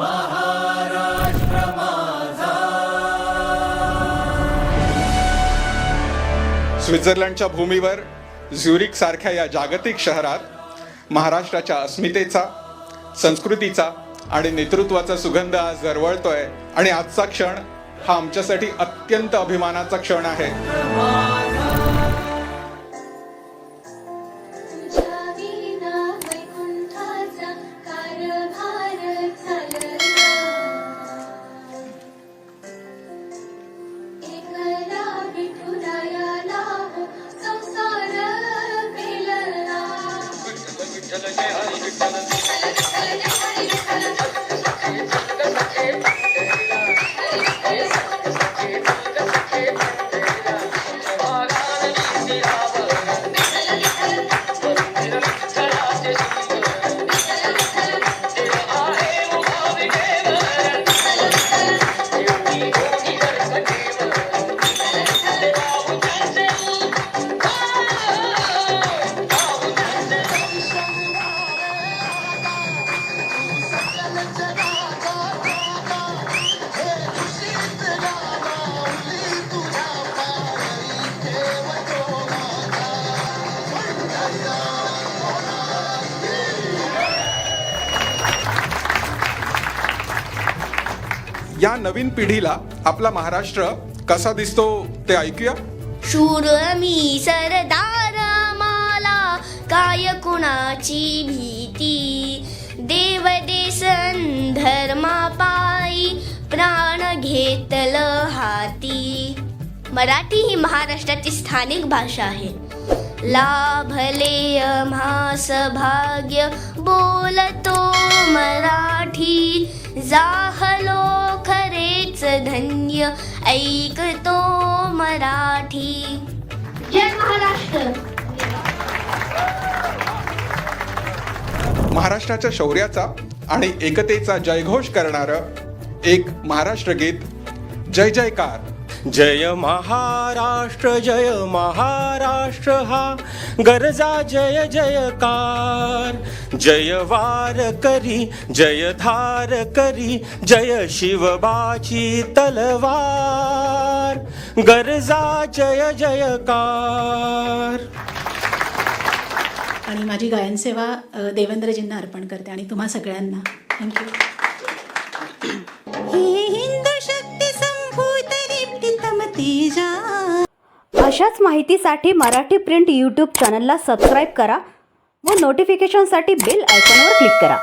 महाराष्ट्र माझा. स्वित्झर्लंडच्या भूमीवर झ्युरिक सारख्या या जागतिक शहरात महाराष्ट्राच्या अस्मितेचा, संस्कृतीचा आणि नेतृत्वाचा सुगंध आज दरवळतोय. आणि आजचा क्षण हा आमच्यासाठी अत्यंत अभिमानाचा क्षण आहे. या नवीन पिढीला आपला महाराष्ट्र कसा दिसतो ते ऐकूया. शूर मी सरदार, माला काय कुणाची भीती, देव देसन धर्मा पायी प्राण घेतल हाती. मराठी ही महाराष्ट्राची स्थानिक भाषा आहे. लाभले आम्हास भाग्य बोलतो मराठी, जाहलो खरेच धन्य ऐकतो मराठी. जय महाराष्ट्र. महाराष्ट्राच्या शौर्याचा आणि एकतेचा जयघोष करणारं एक महाराष्ट्र गीत, जय जयकार. जय महाराष्ट्र हा गरजा जय जयकार. जय वार करी जय धार करी, जय शिवबाची तलवार. गरजा जय जयकार. आणि माझी गायन सेवा देवेंद्रजींना अर्पण करते आणि तुम्हा सगळ्यांना थँक्यू. अशाच माहितीसाठी मराठी प्रिंट यूट्यूब चॅनलला सबस्क्राईब करा व नोटिफिकेशनसाठी बेल आयकॉनवर क्लिक करा.